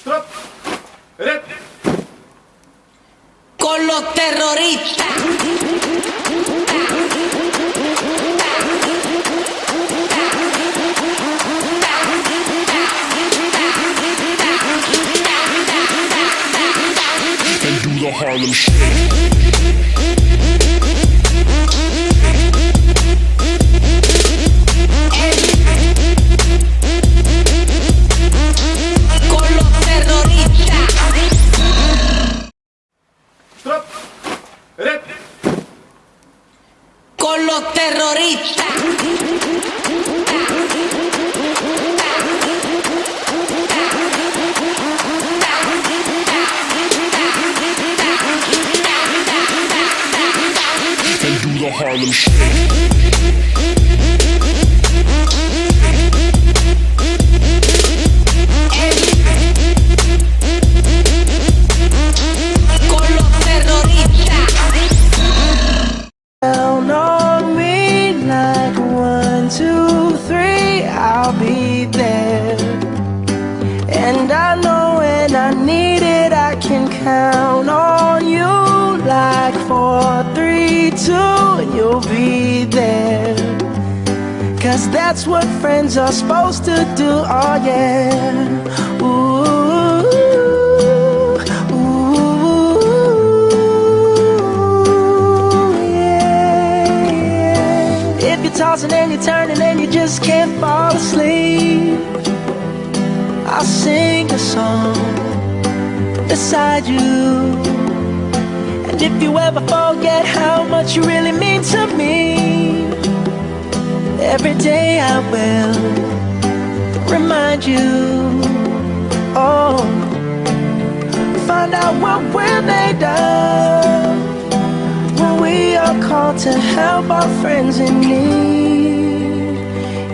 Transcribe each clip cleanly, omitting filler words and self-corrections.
Stop! Red! Con los terroristas. And do the Harlem Shake. Con los terroristas. Stop! Red! Con los terroristas. And do the Harlem Shake. Con los terroristas. Count on me like 1, 2, 3, I'll be there. And I know when I need it, I can count on you like 4, 3, 2, and you'll be there. Cause that's what friends are supposed to do, oh yeah. Ooh, yeah, yeah. If you're tossing and you're turning and you just can't fall asleep, I'll sing a song beside you. And if you ever forget how much you really mean to me, every day I will remind you. Oh, find out what we're made of when we are called to help our friends in need.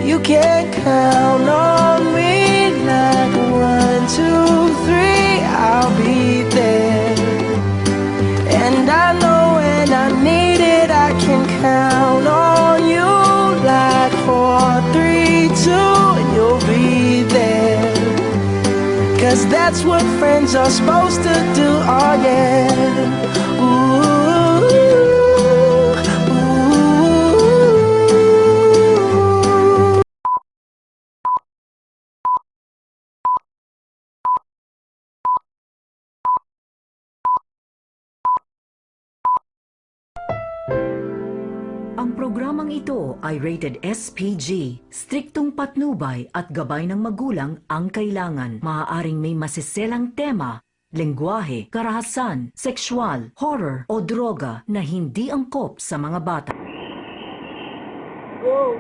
You can count on me like 1, 2, 3, I'll be there. And I know when I need it, I can count on you like 4, 3, 2, and you'll be there. Cause that's what friends are supposed to do, oh yeah. Ooh, ooh. Ang programang ito ay rated SPG. Striktong patnubay at gabay ng magulang ang kailangan. Maaaring may masiselang tema, lengguwahe, karahasan, sexual, horror o droga na hindi angkop sa mga bata. Go!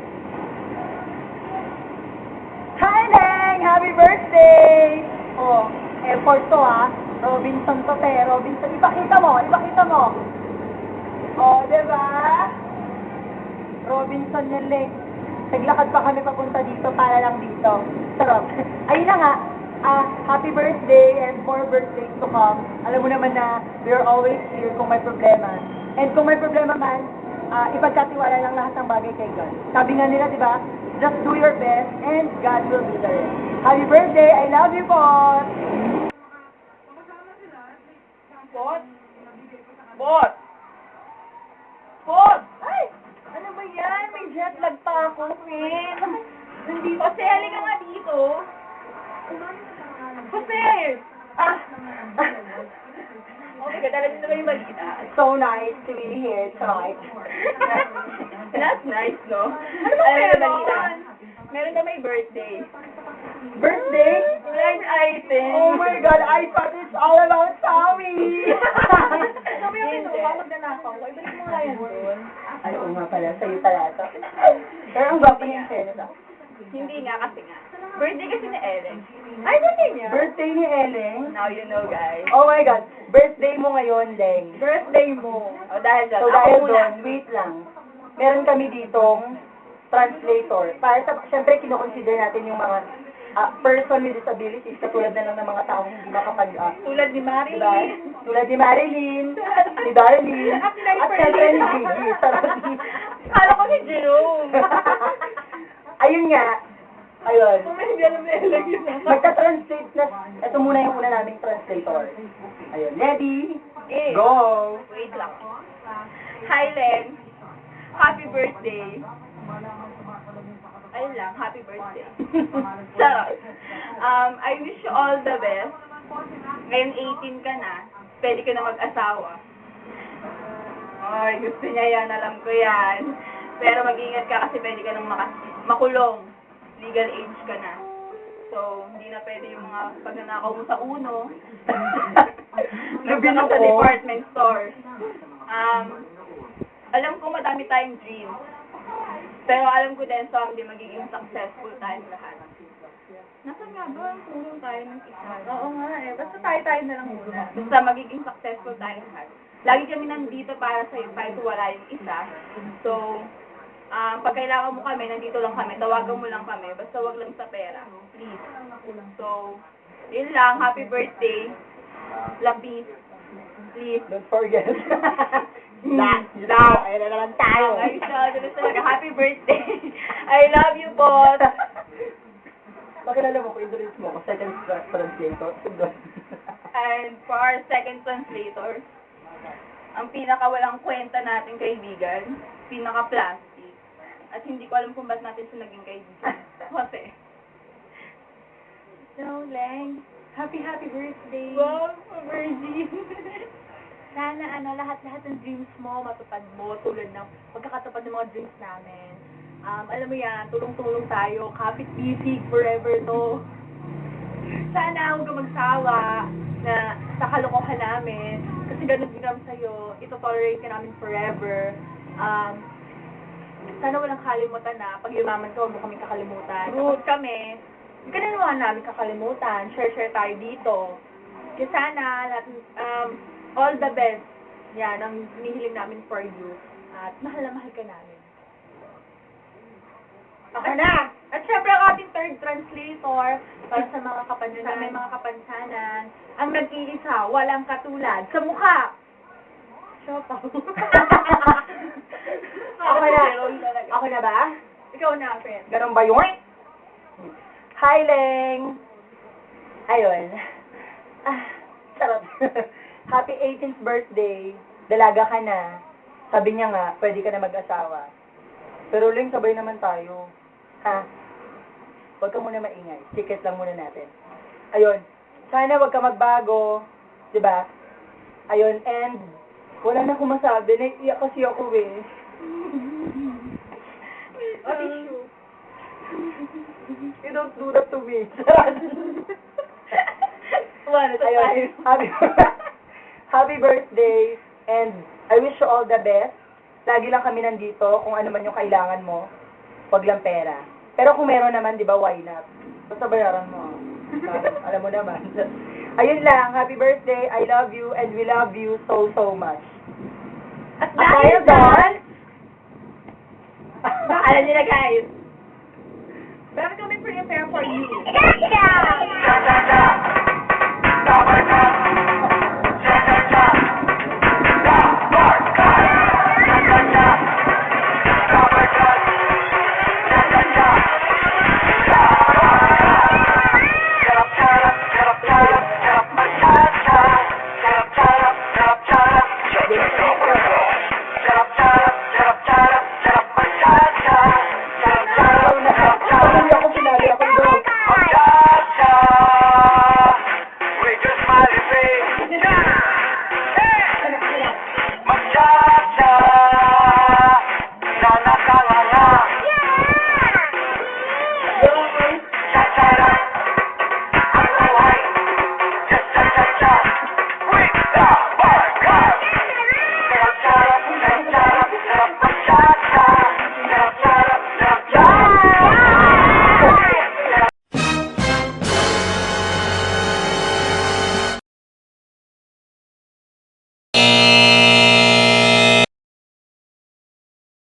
Hi, Neng! Happy birthday! Oh, effort to ah. Robinson to te. Robinson, ipakita mo, ipakita mo. Oh, diba? Robinson yan, Leng. Naglakad pa kami papunta dito para lang dito. Sarap. Ayun na nga. Happy birthday and more birthdays to come. Alam mo naman na we're always here kung may problema. And kung may problema man, ipagkatiwala lang lahat ng bagay kay God. Sabi nga nila, di ba? Just do your best and God will be there. Happy birthday! I love you po! Bot? Bot? Bot! Ay! Ano ba yan? May jet lag pa ako, Queen. Nandito. Jose, halika nga dito. Jose! Okay, kadala nyo naman yung balita. So nice to be here tonight. That's nice, no? Ano ba meron? Meron na may birthday. Birthday? Blind item. Oh my God, I thought it's all about Tommy. Sabi yung ito, magnanakaw. Ay, balik mo nga yan doon. Ay, oo nga pala, sa'yo pala ito. Pero ang gwapo niya yung tennis ah. Hindi nga kasi nga. Birthday kasi ni Ellen. Ay, birthday niya? Birthday ni Ellen? Now you know, guys. Oh my God. Birthday mo ngayon, Leng. Birthday mo. Oh, dahil dyan. So, dahil doon, wait lang. Meron kami ditong translator. Para sa, syempre, kinoconsider natin yung mga person with disabilities, katulad na lang ng mga taong hindi makapag... tulad ni Marilyn. Diba? Tulad ni Marilyn, ni Darlene, at syempre ni Gigi. Kala ko si Jerome. Ayun nga, Ayun. Kung hindi alam na ilag yun. Magta-translate na. Ito muna yung una naming translator. Ayun. Ready? Eh. Go! Wait lang. Hi, Len. Happy birthday. Ayun lang, happy birthday. Sarap. I wish you all the best. Ngayon 18 ka na, pwede ka na mag-asawa. Ay, gusto niya yan, alam ko yan. Pero mag-ingat ka kasi pwede ka nang makulong. Legal age ka na. So, hindi na pwede yung mga pagnanakaw mo sa uno. Nagnanakaw sa department store. Alam ko madami tayong dreams. Pero alam ko din someday magiging successful tayong lahat. Nasaan nga ba? Tulong tayo ng isa. Oo nga eh. Basta tayo na lang muna. Basta magiging successful tayong lahat. Lagi kami nandito para sa'yo kahit wala yung isa. So, pag kailangan mo kami, nandito lang kami. Tawagan mo lang kami. Basta wag lang sa pera. Please. So, yun lang. Happy birthday. Lapis. Please. Don't forget. Stop! Ayun na naman tayo. Ay, siya. Talaga. Happy birthday. I love you, boss. Pakilala mo ko, introduce mo ko, second translator. And for our second translator, ang pinakawalang kwenta natin kaibigan, pinaka-plastic. At hindi ko alam kung ba't natin siya naging kaibigan. Kasi, So, Leng, happy birthday. wow, virgin. Sana lahat-lahat ng dreams mo matupad mo tulad ng pagkakatupad ng mga dreams namin. Alam mo yan, tulong-tulong tayo, kapit-bisig, forever to. Sana huwag ka magsawa na sa kalokohan namin, kasi ganun din kami sa'yo, ito-tolerate ka namin forever. Sana walang kalimutan na, pag yumaman ka, huwag mo kami kakalimutan. Kapag kami, hindi ka na naman namin kakalimutan, share tayo dito. Kaya sana, all the best. Yan, ang hinihiling namin for you. At mahal na mahal ka namin. Ako na! At syempre ang ating third translator para sa mga kapansanan, may mga kapansanan, ang nag-iisa, walang katulad, sa mukha. Siopaw. Ako na ba? Ikaw na, friend. Ganun ba yun? Hi, Leng! Ayun. Sarap. Happy 18th birthday. Dalaga ka na. Sabi niya nga, pwede ka na mag-asawa. Pero Leng, sabay naman tayo. Ha? Huwag ka muna maingay. Secret lang muna natin. Ayun. Sana huwag ka magbago. Diba? Ayun. And, wala na akong masabi. Naiiyak kasi ako eh. You don't do that to me. Ayun. Happy birthday. And I wish you all the best. Lagi lang kami nandito kung ano man yung kailangan mo. Huwag lang pera. Pero kung meron naman, di ba, why not? Basta bayaran mo. Alam mo naman. Ayun lang. Happy birthday. I love you and we love you so, so much. At dahil doon, alam niyo na guys, meron kami prepare for you. Gotcha!